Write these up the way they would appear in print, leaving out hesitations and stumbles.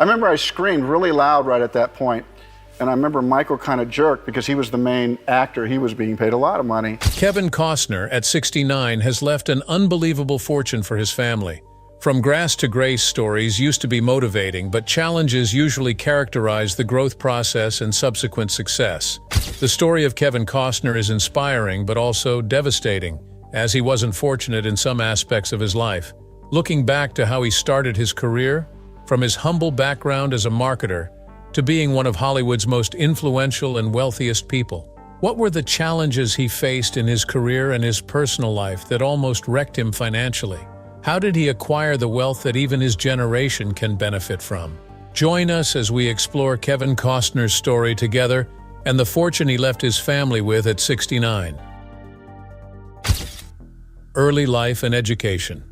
I remember I screamed really loud right at that point, and I remember Michael kind of jerked because he was the main actor. He was being paid a lot of money. Kevin Costner, at 69, has left an unbelievable fortune for his family. From grass to grace stories used to be motivating, but challenges usually characterize the growth process and subsequent success. The story of Kevin Costner is inspiring but also devastating, as he wasn't fortunate in some aspects of his life. Looking back to how he started his career, from his humble background as a marketer to being one of Hollywood's most influential and wealthiest people. What were the challenges he faced in his career and his personal life that almost wrecked him financially? How did he acquire the wealth that even his generation can benefit from? Join us as we explore Kevin Costner's story together and the fortune he left his family with at 69. Early life and education.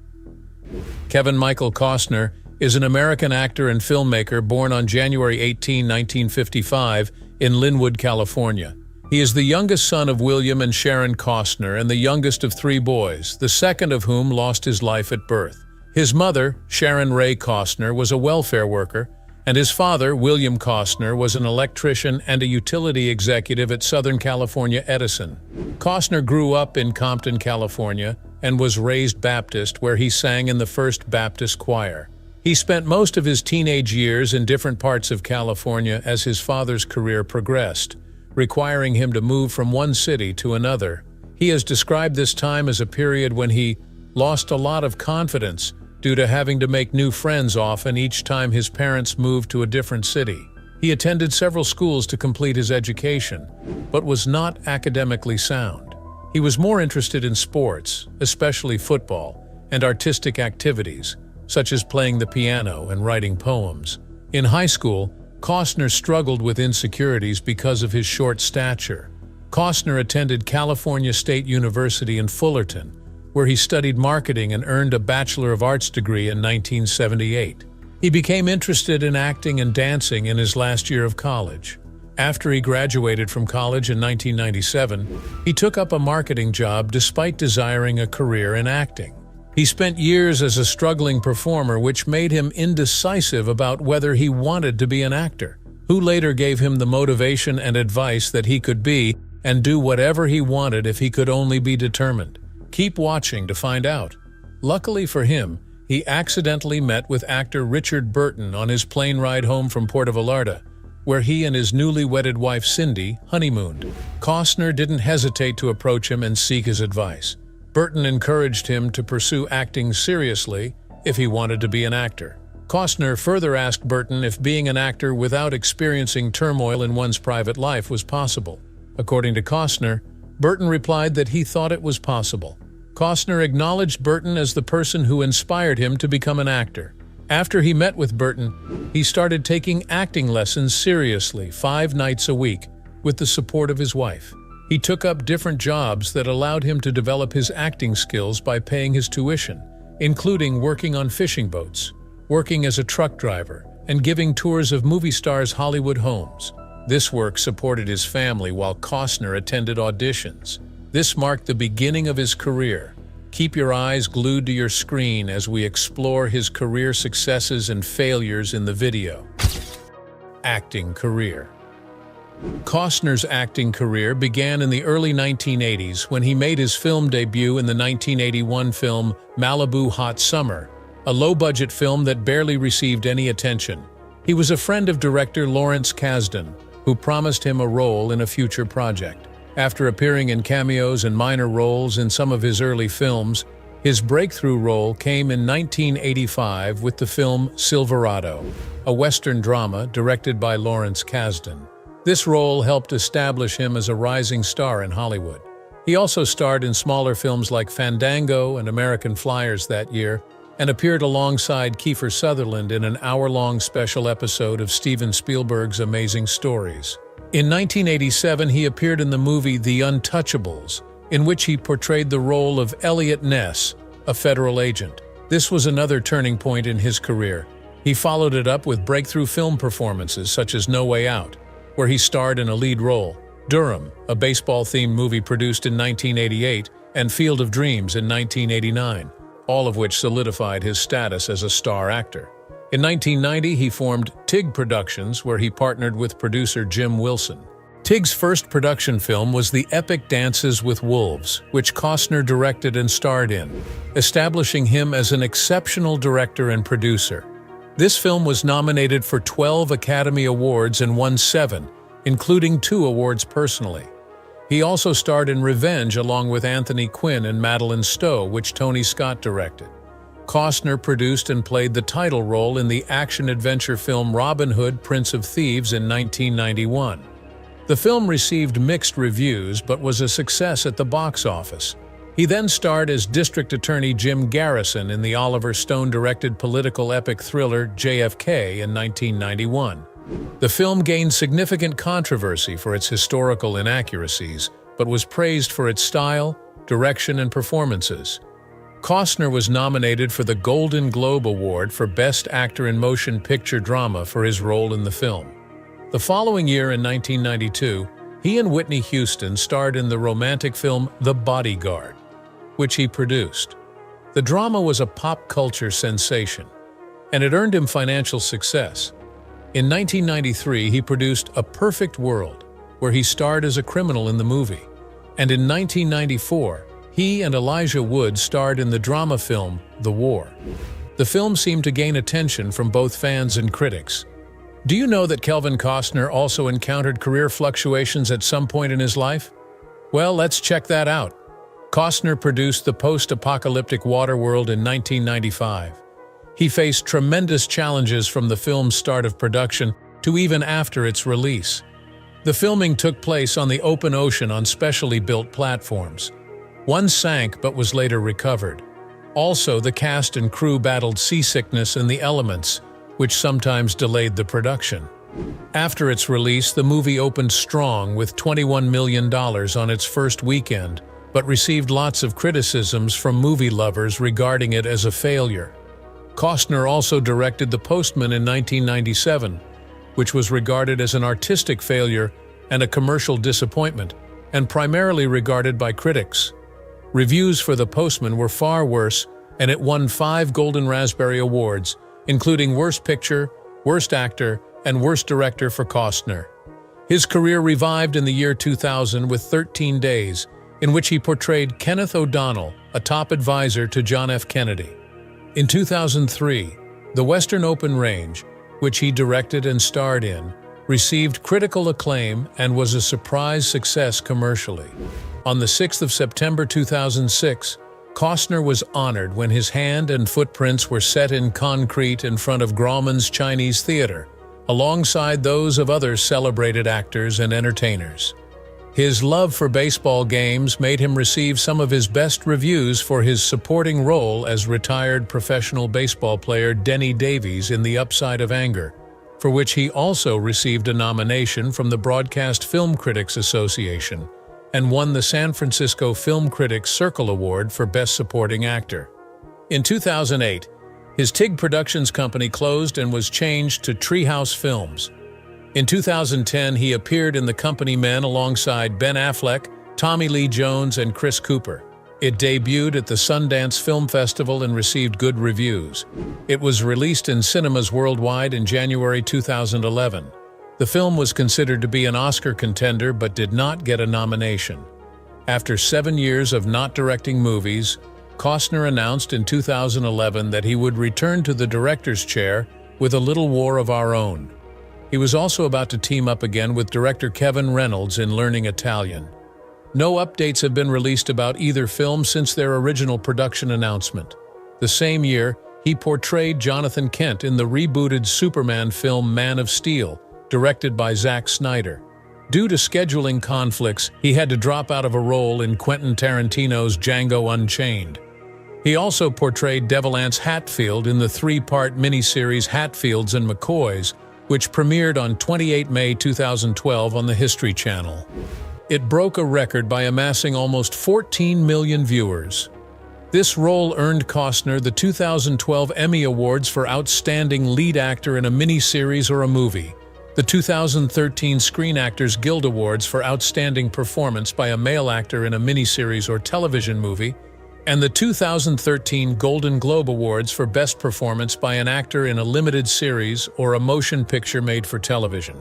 Kevin Michael Costner is an American actor and filmmaker born on January 18, 1955, in Linwood, California. He is the youngest son of William and Sharon Costner and the youngest of 3 boys, the second of whom lost his life at birth. His mother, Sharon Ray Costner, was a welfare worker, and his father, William Costner, was an electrician and a utility executive at Southern California Edison. Costner grew up in Compton, California, and was raised Baptist, where he sang in the First Baptist Choir. He spent most of his teenage years in different parts of California as his father's career progressed, requiring him to move from one city to another. He has described this time as a period when he lost a lot of confidence due to having to make new friends often each time his parents moved to a different city. He attended several schools to complete his education, but was not academically sound. He was more interested in sports, especially football, and artistic activities, such as playing the piano and writing poems. In high school, Costner struggled with insecurities because of his short stature. Costner attended California State University in Fullerton, where he studied marketing and earned a Bachelor of Arts degree in 1978. He became interested in acting and dancing in his last year of college. After he graduated from college in 1997, he took up a marketing job despite desiring a career in acting. He spent years as a struggling performer, which made him indecisive about whether he wanted to be an actor, who later gave him the motivation and advice that he could be and do whatever he wanted if he could only be determined. Keep watching to find out. Luckily for him, he accidentally met with actor Richard Burton on his plane ride home from Puerto Vallarta, where he and his newly wedded wife Cindy honeymooned. Costner didn't hesitate to approach him and seek his advice. Burton encouraged him to pursue acting seriously if he wanted to be an actor. Costner further asked Burton if being an actor without experiencing turmoil in one's private life was possible. According to Costner, Burton replied that he thought it was possible. Costner acknowledged Burton as the person who inspired him to become an actor. After he met with Burton, he started taking acting lessons seriously 5 nights a week with the support of his wife. He took up different jobs that allowed him to develop his acting skills by paying his tuition, including working on fishing boats, working as a truck driver, and giving tours of movie stars' Hollywood homes. This work supported his family while Costner attended auditions. This marked the beginning of his career. Keep your eyes glued to your screen as we explore his career successes and failures in the video. Acting career. Costner's acting career began in the early 1980s when he made his film debut in the 1981 film Malibu Hot Summer, a low-budget film that barely received any attention. He was a friend of director Lawrence Kasdan, who promised him a role in a future project. After appearing in cameos and minor roles in some of his early films, his breakthrough role came in 1985 with the film Silverado, a Western drama directed by Lawrence Kasdan. This role helped establish him as a rising star in Hollywood. He also starred in smaller films like Fandango and American Flyers that year, and appeared alongside Kiefer Sutherland in an hour-long special episode of Steven Spielberg's Amazing Stories. In 1987, he appeared in the movie The Untouchables, in which he portrayed the role of Elliot Ness, a federal agent. This was another turning point in his career. He followed it up with breakthrough film performances such as No Way Out, where he starred in a lead role, Durham, a baseball-themed movie produced in 1988, and Field of Dreams in 1989, all of which solidified his status as a star actor. In 1990, he formed TIG Productions, where he partnered with producer Jim Wilson. TIG's first production film was the epic Dances with Wolves, which Costner directed and starred in, establishing him as an exceptional director and producer. This film was nominated for 12 Academy Awards and won 7, including 2 awards personally. He also starred in Revenge along with Anthony Quinn and Madeline Stowe, which Tony Scott directed. Costner produced and played the title role in the action-adventure film Robin Hood, Prince of Thieves in 1991. The film received mixed reviews but was a success at the box office. He then starred as District Attorney Jim Garrison in the Oliver Stone-directed political epic thriller JFK in 1991. The film gained significant controversy for its historical inaccuracies, but was praised for its style, direction, and performances. Costner was nominated for the Golden Globe Award for Best Actor in Motion Picture Drama for his role in the film. The following year, in 1992, he and Whitney Houston starred in the romantic film The Bodyguard, which he produced. The drama was a pop culture sensation, and it earned him financial success. In 1993, he produced A Perfect World, where he starred as a criminal in the movie. And in 1994, he and Elijah Wood starred in the drama film The War. The film seemed to gain attention from both fans and critics. Do you know that Kevin Costner also encountered career fluctuations at some point in his life? Well, let's check that out. Costner produced the post-apocalyptic Waterworld in 1995. He faced tremendous challenges from the film's start of production to even after its release. The filming took place on the open ocean on specially built platforms. One sank but was later recovered. Also, the cast and crew battled seasickness and the elements, which sometimes delayed the production. After its release, the movie opened strong with $21 million on its first weekend, but received lots of criticisms from movie lovers regarding it as a failure. Costner also directed The Postman in 1997, which was regarded as an artistic failure and a commercial disappointment, and primarily regarded by critics. Reviews for The Postman were far worse, and it won 5 Golden Raspberry Awards, including Worst Picture, Worst Actor, and Worst Director for Costner. His career revived in the year 2000 with 13 Days, in which he portrayed Kenneth O'Donnell, a top advisor to John F. Kennedy. In 2003, The Western Open Range, which he directed and starred in, received critical acclaim and was a surprise success commercially. On the 6th of September 2006, Costner was honored when his hand and footprints were set in concrete in front of Grauman's Chinese Theater, alongside those of other celebrated actors and entertainers. His love for baseball games made him receive some of his best reviews for his supporting role as retired professional baseball player Denny Davies in The Upside of Anger, for which he also received a nomination from the Broadcast Film Critics Association and won the San Francisco Film Critics Circle Award for Best Supporting Actor. In 2008, his TIG Productions company closed and was changed to Treehouse Films. In 2010, he appeared in The Company Men alongside Ben Affleck, Tommy Lee Jones, and Chris Cooper. It debuted at the Sundance Film Festival and received good reviews. It was released in cinemas worldwide in January 2011. The film was considered to be an Oscar contender but did not get a nomination. After 7 years of not directing movies, Costner announced in 2011 that he would return to the director's chair with A Little War of Our Own. He was also about to team up again with director Kevin Reynolds in Learning Italian. No updates have been released about either film since their original production announcement. The same year, he portrayed Jonathan Kent in the rebooted Superman film Man of Steel, directed by Zack Snyder. Due to scheduling conflicts, he had to drop out of a role in Quentin Tarantino's Django Unchained. He also portrayed Devil Anse Hatfield in the 3-part miniseries Hatfields and McCoys, which premiered on 28 May 2012 on the History Channel. It broke a record by amassing almost 14 million viewers. This role earned Costner the 2012 Emmy Awards for Outstanding Lead Actor in a Miniseries or a Movie, the 2013 Screen Actors Guild Awards for Outstanding Performance by a Male Actor in a Miniseries or Television Movie, and the 2013 Golden Globe Awards for Best Performance by an Actor in a Limited Series or a Motion Picture Made for Television.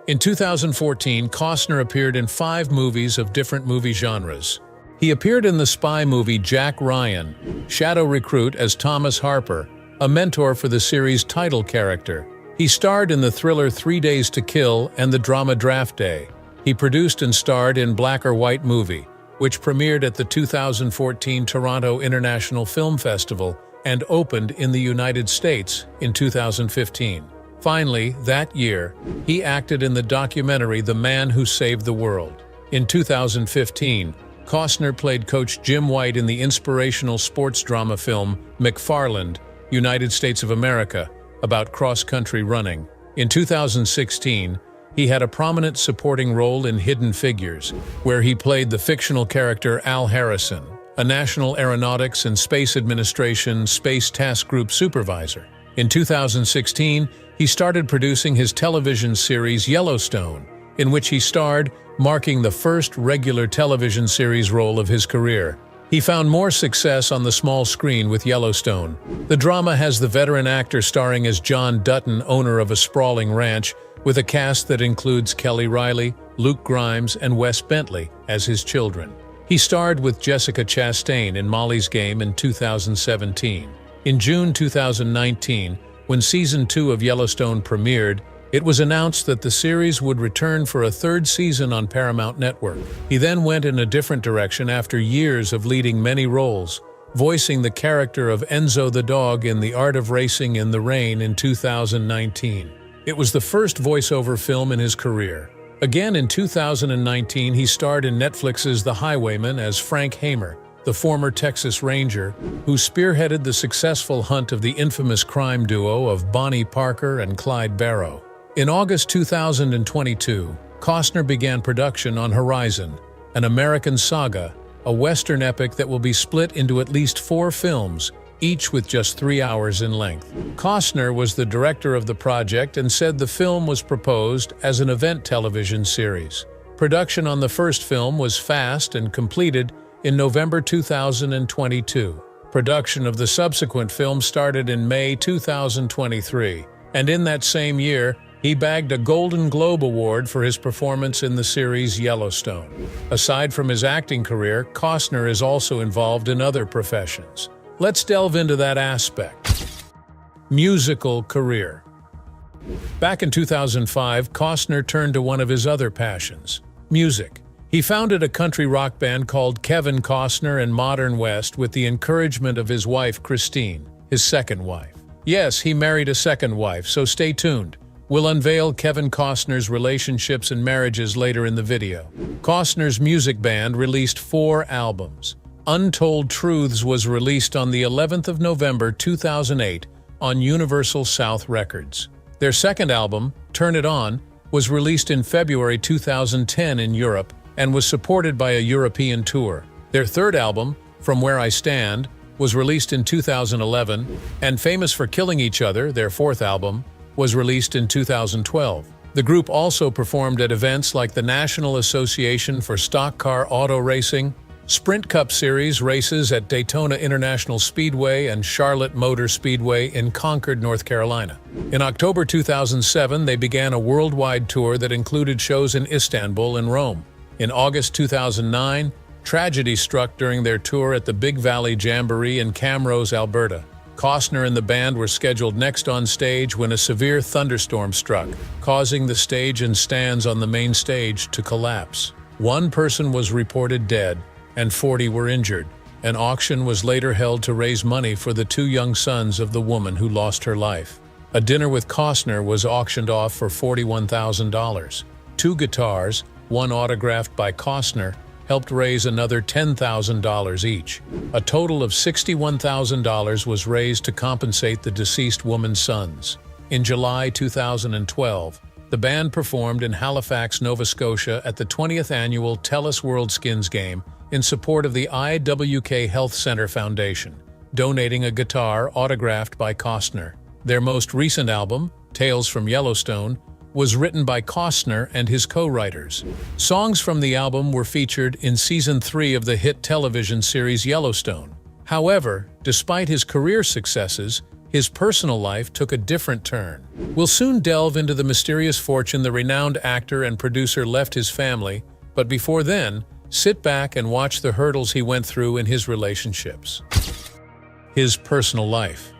In 2014, Costner appeared in 5 movies of different movie genres. He appeared in the spy movie Jack Ryan, Shadow Recruit as Thomas Harper, a mentor for the series' title character. He starred in the thriller 3 Days to Kill and the drama Draft Day. He produced and starred in Black or White Movie, which premiered at the 2014 Toronto International Film Festival and opened in the United States in 2015. Finally, that year, he acted in the documentary The Man Who Saved the World. In 2015, Costner played Coach Jim White in the inspirational sports drama film McFarland, United States of America, about cross-country running. In 2016, he had a prominent supporting role in Hidden Figures, where he played the fictional character Al Harrison, a National Aeronautics and Space Administration Space Task Group supervisor. In 2016, he started producing his television series Yellowstone, in which he starred, marking the first regular television series role of his career. He found more success on the small screen with Yellowstone. The drama has the veteran actor starring as John Dutton, owner of a sprawling ranch, with a cast that includes Kelly Riley, Luke Grimes, and Wes Bentley as his children. He starred with Jessica Chastain in Molly's Game in 2017. In June 2019, when Season 2 of Yellowstone premiered, it was announced that the series would return for a 3rd season on Paramount Network. He then went in a different direction after years of leading many roles, voicing the character of Enzo the dog in The Art of Racing in the Rain in 2019. It was the first voiceover film in his career. Again in 2019, he starred in Netflix's The Highwayman as Frank Hamer, the former Texas Ranger, who spearheaded the successful hunt of the infamous crime duo of Bonnie Parker and Clyde Barrow. In August 2022, Costner began production on Horizon, an American saga, a Western epic that will be split into at least 4 films, each with just 3 hours in length. Costner was the director of the project and said the film was proposed as an event television series. Production on the first film was fast and completed in November 2022. Production of the subsequent film started in May 2023, and in that same year, he bagged a Golden Globe Award for his performance in the series Yellowstone. Aside from his acting career, Costner is also involved in other professions. Let's delve into that aspect. Musical career. Back in 2005, Costner turned to one of his other passions, music. He founded a country rock band called Kevin Costner and Modern West with the encouragement of his wife, Christine, his second wife. Yes, he married a second wife, so stay tuned. We'll unveil Kevin Costner's relationships and marriages later in the video. Costner's music band released 4 albums. Untold Truths was released on the 11th of November 2008 on Universal South Records. Their second album, Turn It On, was released in February 2010 in Europe and was supported by a European tour. Their third album, From Where I Stand, was released in 2011, and Famous for Killing Each Other, their fourth album, was released in 2012. The group also performed at events like the National Association for Stock Car Auto Racing, Sprint Cup Series races at Daytona International Speedway and Charlotte Motor Speedway in Concord, North Carolina. In October 2007, they began a worldwide tour that included shows in Istanbul and Rome. In August 2009, tragedy struck during their tour at the Big Valley Jamboree in Camrose, Alberta. Costner and the band were scheduled next on stage when a severe thunderstorm struck, causing the stage and stands on the main stage to collapse. One person was reported dead, and 40 were injured. An auction was later held to raise money for the 2 young sons of the woman who lost her life. A dinner with Costner was auctioned off for $41,000. 2 guitars, one autographed by Costner, helped raise another $10,000 each. A total of $61,000 was raised to compensate the deceased woman's sons. In July 2012, the band performed in Halifax, Nova Scotia at the 20th annual TELUS World Skins Game in support of the IWK Health Center Foundation, donating a guitar autographed by Costner. Their most recent album, Tales from Yellowstone, was written by Costner and his co-writers. Songs from the album were featured in Season 3 of the hit television series Yellowstone. However, despite his career successes, his personal life took a different turn. We'll soon delve into the mysterious fortune the renowned actor and producer left his family, but before then, sit back and watch the hurdles he went through in his relationships. His personal life.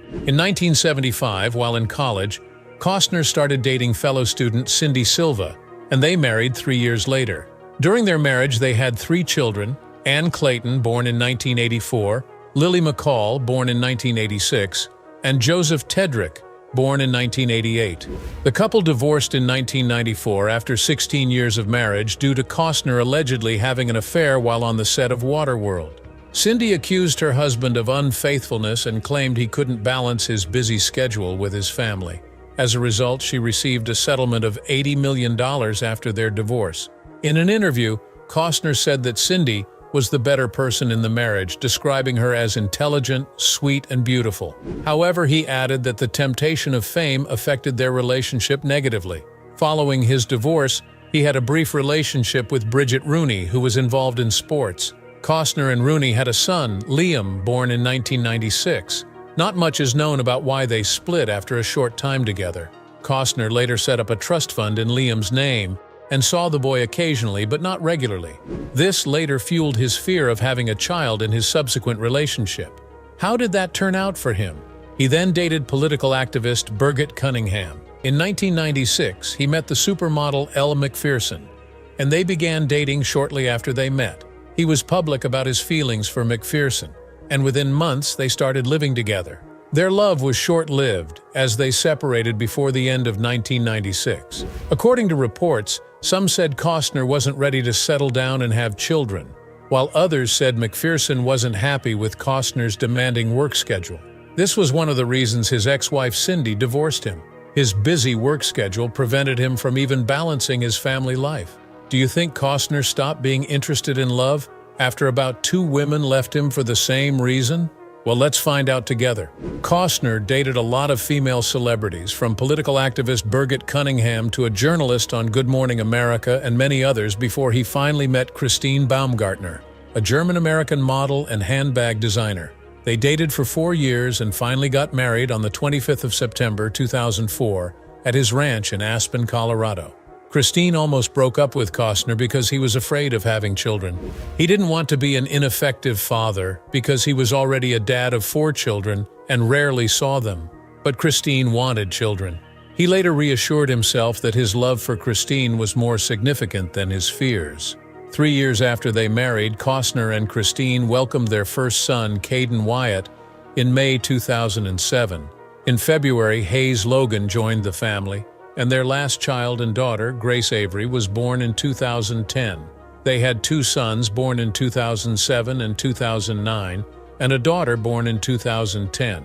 In 1975, while in college, Costner started dating fellow student Cindy Silva, and they married 3 years later. During their marriage, they had 3 children: Ann Clayton, born in 1984, Lily McCall, born in 1986, and Joseph Tedrick, born in 1988. The couple divorced in 1994 after 16 years of marriage due to Costner allegedly having an affair while on the set of Waterworld. Cindy accused her husband of unfaithfulness and claimed he couldn't balance his busy schedule with his family. As a result, she received a settlement of $80 million after their divorce. In an interview, Costner said that Cindy was the better person in the marriage, describing her as intelligent, sweet, and beautiful. However, he added that the temptation of fame affected their relationship negatively. Following his divorce, he had a brief relationship with Bridget Rooney, who was involved in sports. Costner and Rooney had a son, Liam, born in 1996. Not much is known about why they split after a short time together. Costner later set up a trust fund in Liam's name and saw the boy occasionally but not regularly. This later fueled his fear of having a child in his subsequent relationship. How did that turn out for him? He then dated political activist Birgit Cunningham. In 1996, he met the supermodel Elle Macpherson, and they began dating shortly after they met. He was public about his feelings for Macpherson, and within months they started living together. Their love was short-lived, as they separated before the end of 1996. According to reports, some said Costner wasn't ready to settle down and have children, while others said Macpherson wasn't happy with Costner's demanding work schedule. This was one of the reasons his ex-wife Cindy divorced him. His busy work schedule prevented him from even balancing his family life. Do you think Costner stopped being interested in love after about 2 women left him for the same reason? Well, let's find out together. Costner dated a lot of female celebrities, from political activist Birgit Cunningham to a journalist on Good Morning America and many others, before he finally met Christine Baumgartner, a German-American model and handbag designer. They dated for 4 years and finally got married on the 25th of September 2004 at his ranch in Aspen, Colorado. Christine almost broke up with Costner because he was afraid of having children. He didn't want to be an ineffective father because he was already a dad of 4 children and rarely saw them. But Christine wanted children. He later reassured himself that his love for Christine was more significant than his fears. 3 years after they married, Costner and Christine welcomed their first son, Caden Wyatt, in May 2007. In February, Hayes Logan joined the family, and their last child and daughter, Grace Avery, was born in 2010. They had 2 sons born in 2007 and 2009, and a daughter born in 2010.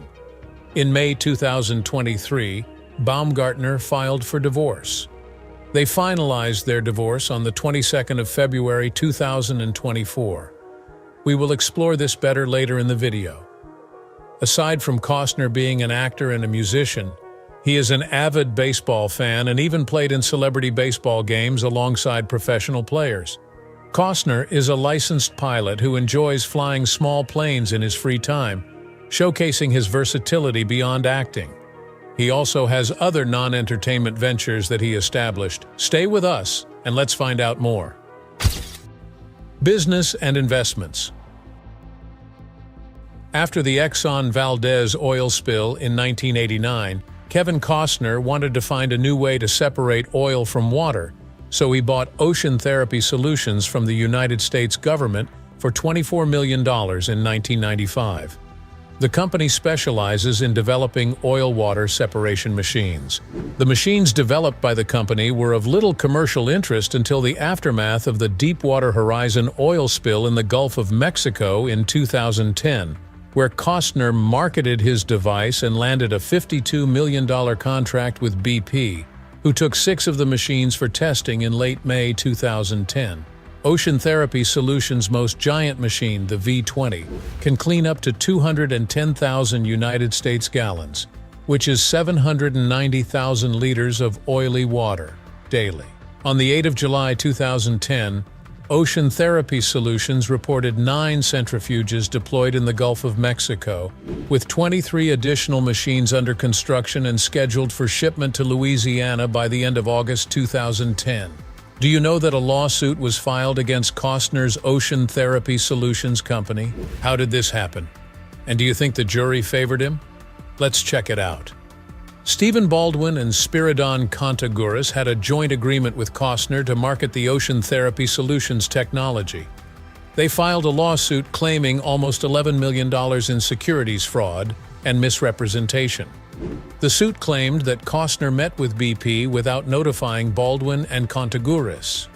In May 2023, Baumgartner filed for divorce. They finalized their divorce on the 22nd of February 2024. We will explore this better later in the video. Aside from Costner being an actor and a musician, he is an avid baseball fan and even played in celebrity baseball games alongside professional players. Costner is a licensed pilot who enjoys flying small planes in his free time, showcasing his versatility beyond acting. He also has other non-entertainment ventures that he established. Stay with us, and let's find out more. Business and investments. After the Exxon Valdez oil spill in 1989, Kevin Costner wanted to find a new way to separate oil from water, so he bought Ocean Therapy Solutions from the United States government for $24 million in 1995. The company specializes in developing oil-water separation machines. The machines developed by the company were of little commercial interest until the aftermath of the Deepwater Horizon oil spill in the Gulf of Mexico in 2010, where Costner marketed his device and landed a $52 million contract with BP, who took 6 of the machines for testing in late May 2010. Ocean Therapy Solutions' most giant machine, the V20, can clean up to 210,000 United States gallons, which is 790,000 liters of oily water daily. On the 8th of July 2010, Ocean Therapy Solutions reported 9 centrifuges deployed in the Gulf of Mexico, with 23 additional machines under construction and scheduled for shipment to Louisiana by the end of August 2010. Do you know that a lawsuit was filed against Costner's Ocean Therapy Solutions company? How did this happen? And do you think the jury favored him? Let's check it out. Stephen Baldwin and Spiridon Contagouris had a joint agreement with Costner to market the Ocean Therapy Solutions technology. They filed a lawsuit claiming almost $11 million in securities fraud and misrepresentation. The suit claimed that Costner met with BP without notifying Baldwin and Contagouris.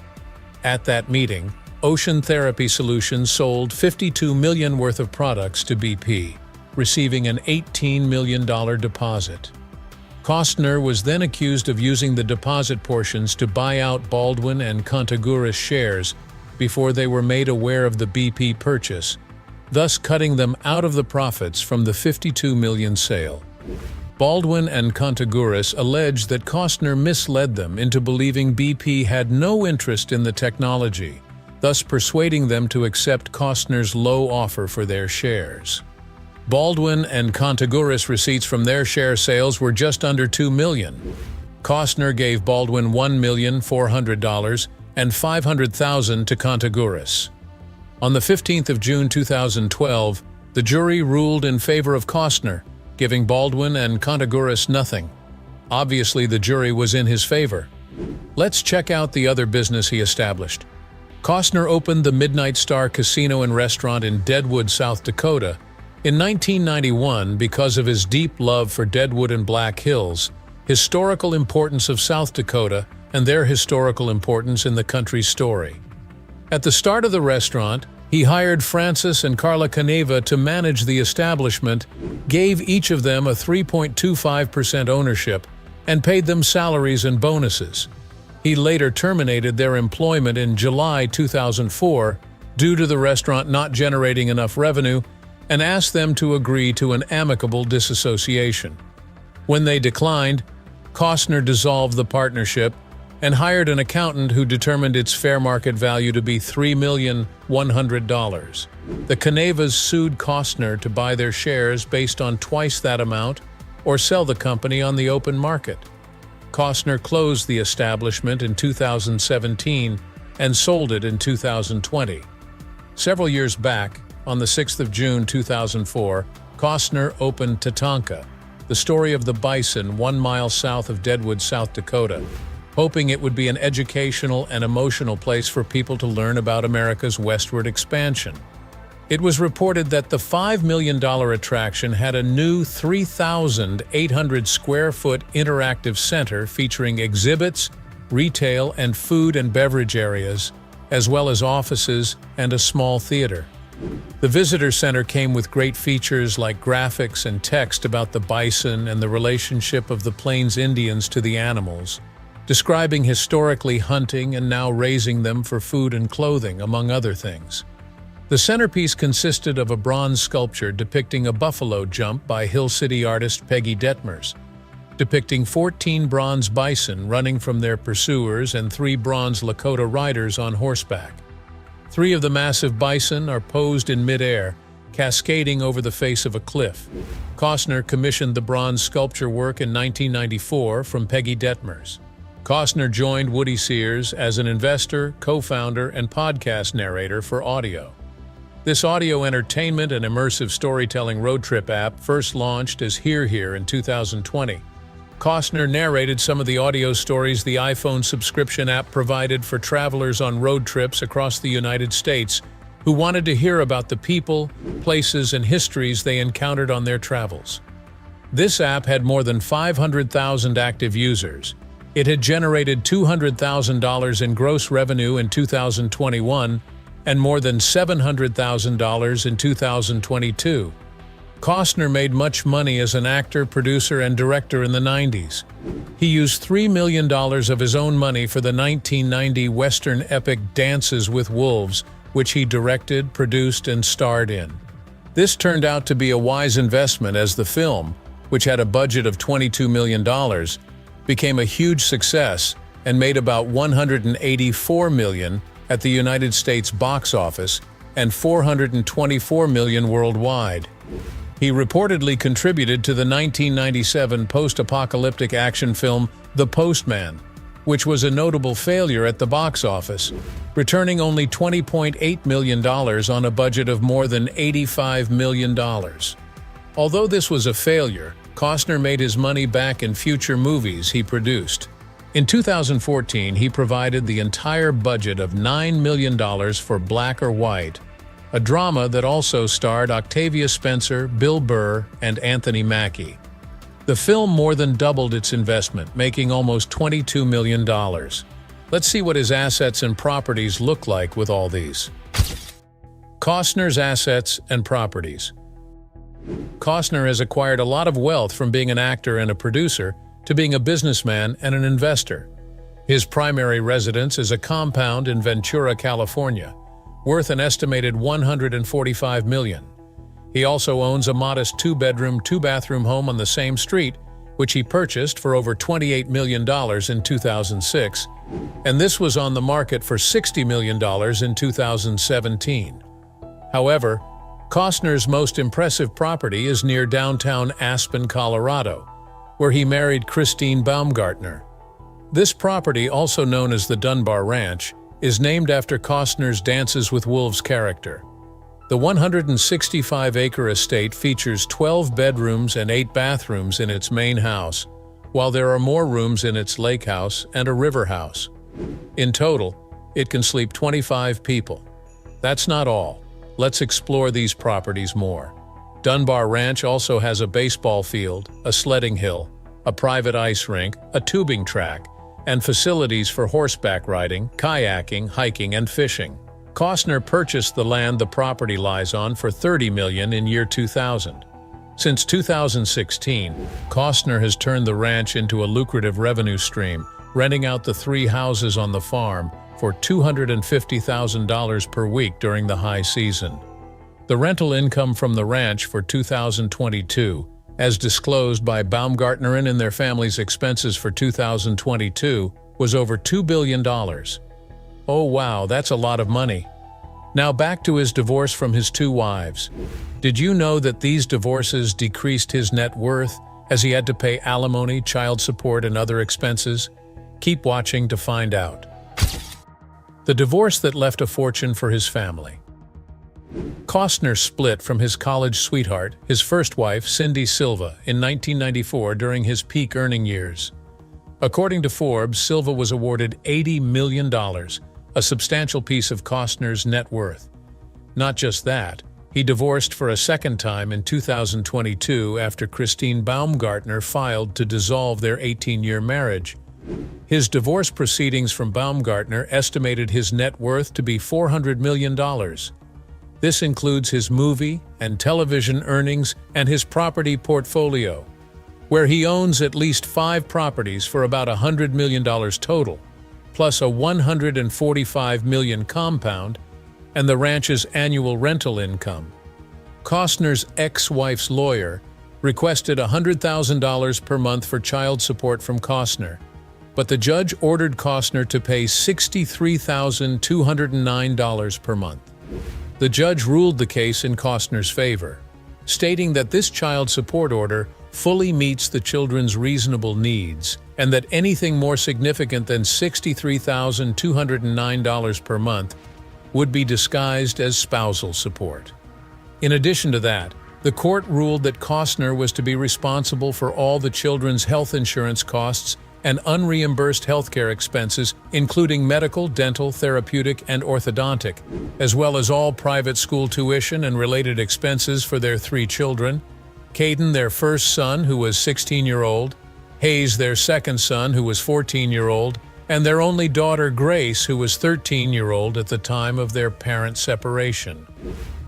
At that meeting, Ocean Therapy Solutions sold $52 million worth of products to BP, receiving an $18 million deposit. Costner was then accused of using the deposit portions to buy out Baldwin and Contagouris shares before they were made aware of the BP purchase, thus cutting them out of the profits from the $52 million sale. Baldwin and Contagouris alleged that Costner misled them into believing BP had no interest in the technology, thus persuading them to accept Costner's low offer for their shares. Baldwin and Contagouris receipts from their share sales were just under $2 million. Costner gave Baldwin $1,400,000 and $500,000 to Contagouris. On the 15th of June 2012, the jury ruled in favor of Costner, giving Baldwin and Contagouris nothing. Obviously, the jury was in his favor. Let's check out the other business he established. Costner opened the Midnight Star Casino and Restaurant in Deadwood, South Dakota, in 1991 because of his deep love for Deadwood and Black Hills, historical importance of South Dakota, and their historical importance in the country's story. At the start of the restaurant, he hired Francis and Carla Caneva to manage the establishment, gave each of them a 3.25% ownership, and paid them salaries and bonuses. He later terminated their employment in July 2004 due to the restaurant not generating enough revenue and asked them to agree to an amicable disassociation. When they declined, Costner dissolved the partnership and hired an accountant who determined its fair market value to be $3,100,000. The Canevas sued Costner to buy their shares based on twice that amount or sell the company on the open market. Costner closed the establishment in 2017 and sold it in 2020. Several years back, on the 6th of June 2004, Costner opened Tatanka, the story of the bison 1 mile south of Deadwood, South Dakota, hoping it would be an educational and emotional place for people to learn about America's westward expansion. It was reported that the $5 million attraction had a new 3,800 square foot interactive center featuring exhibits, retail, and food and beverage areas, as well as offices and a small theater. The visitor center came with great features like graphics and text about the bison and the relationship of the Plains Indians to the animals, describing historically hunting and now raising them for food and clothing, among other things. The centerpiece consisted of a bronze sculpture depicting a buffalo jump by Hill City artist Peggy Detmers, depicting 14 bronze bison running from their pursuers and 3 bronze Lakota riders on horseback. 3 of the massive bison are posed in midair, cascading over the face of a cliff. Costner commissioned the bronze sculpture work in 1994 from Peggy Detmers. Costner joined Woody Sears as an investor, co-founder, and podcast narrator for audio. This audio entertainment and immersive storytelling road trip app first launched as Here in 2020. Costner narrated some of the audio stories the iPhone subscription app provided for travelers on road trips across the United States who wanted to hear about the people, places, and histories they encountered on their travels. This app had more than 500,000 active users. It had generated $200,000 in gross revenue in 2021 and more than $700,000 in 2022. Costner made much money as an actor, producer, and director in the 90s. He used $3 million of his own money for the 1990 Western epic Dances with Wolves, which he directed, produced, and starred in. This turned out to be a wise investment as the film, which had a budget of $22 million, became a huge success and made about $184 million at the United States box office and $424 million worldwide. He reportedly contributed to the 1997 post-apocalyptic action film The Postman, which was a notable failure at the box office, returning only $20.8 million on a budget of more than $85 million. Although this was a failure, Costner made his money back in future movies he produced. In 2014, he provided the entire budget of $9 million for Black or White, a drama that also starred Octavia Spencer, Bill Burr, and Anthony Mackie. The film more than doubled its investment, making almost $22 million. Let's see what his assets and properties look like with all these. Costner's assets and properties. Costner has acquired a lot of wealth from being an actor and a producer to being a businessman and an investor. His primary residence is a compound in Ventura, California, worth an estimated $145 million. He also owns a modest 2-bedroom, 2-bathroom home on the same street, which he purchased for over $28 million in 2006, and this was on the market for $60 million in 2017. However, Costner's most impressive property is near downtown Aspen, Colorado, where he married Christine Baumgartner. This property, also known as the Dunbar Ranch, is named after Costner's Dances with Wolves character. The 165-acre estate features 12 bedrooms and 8 bathrooms in its main house, while there are more rooms in its lake house and a river house. In total, it can sleep 25 people. That's not all. Let's explore these properties more. Dunbar Ranch also has a baseball field, a sledding hill, a private ice rink, a tubing track, and facilities for horseback riding, kayaking, hiking, and fishing. Costner purchased the land the property lies on for $30 million in year 2000. Since 2016, Costner has turned the ranch into a lucrative revenue stream, renting out the 3 houses on the farm for $250,000 per week during the high season. The rental income from the ranch for 2022, as disclosed by Baumgartner and their family's expenses for 2022, was over $2 billion. Oh wow, that's a lot of money. Now back to his divorce from his 2 wives. Did you know that these divorces decreased his net worth, as he had to pay alimony, child support, and other expenses? Keep watching to find out. The divorce that left a fortune for his family. Costner split from his college sweetheart, his first wife, Cindy Silva, in 1994 during his peak earning years. According to Forbes, Silva was awarded $80 million, a substantial piece of Costner's net worth. Not just that, he divorced for a second time in 2022 after Christine Baumgartner filed to dissolve their 18-year marriage. His divorce proceedings from Baumgartner estimated his net worth to be $400 million. This includes his movie and television earnings and his property portfolio, where he owns at least 5 properties for about $100 million total, plus a $145 million compound and the ranch's annual rental income. Costner's ex-wife's lawyer requested $100,000 per month for child support from Costner, but the judge ordered Costner to pay $63,209 per month. The judge ruled the case in Costner's favor, stating that this child support order fully meets the children's reasonable needs and that anything more significant than $63,209 per month would be disguised as spousal support. In addition to that, the court ruled that Costner was to be responsible for all the children's health insurance costs and unreimbursed healthcare expenses, including medical, dental, therapeutic, and orthodontic, as well as all private school tuition and related expenses for their 3 children: Caden, their first son, who was 16-year-old, Hayes, their second son, who was 14-year-old, and their only daughter, Grace, who was 13-year-old at the time of their parent separation.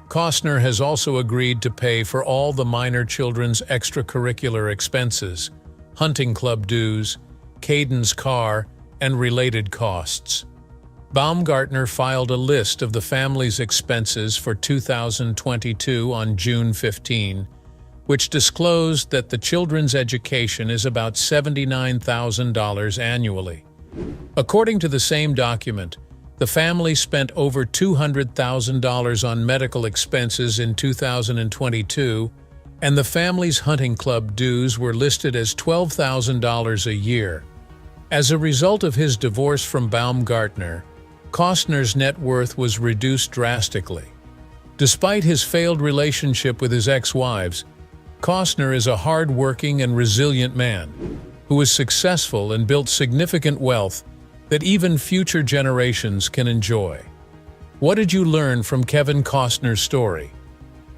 Costner has also agreed to pay for all the minor children's extracurricular expenses, hunting club dues, Caden's car, and related costs. Baumgartner filed a list of the family's expenses for 2022 on June 15, which disclosed that the children's education is about $79,000 annually. According to the same document, the family spent over $200,000 on medical expenses in 2022, and the family's hunting club dues were listed as $12,000 a year. As a result of his divorce from Baumgartner, Costner's net worth was reduced drastically. Despite his failed relationship with his ex-wives, Costner is a hard-working and resilient man who is successful and built significant wealth that even future generations can enjoy. What did you learn from Kevin Costner's story?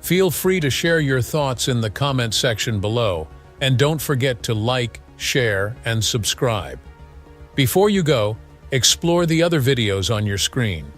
Feel free to share your thoughts in the comment section below, and don't forget to like, share, and subscribe. Before you go, explore the other videos on your screen.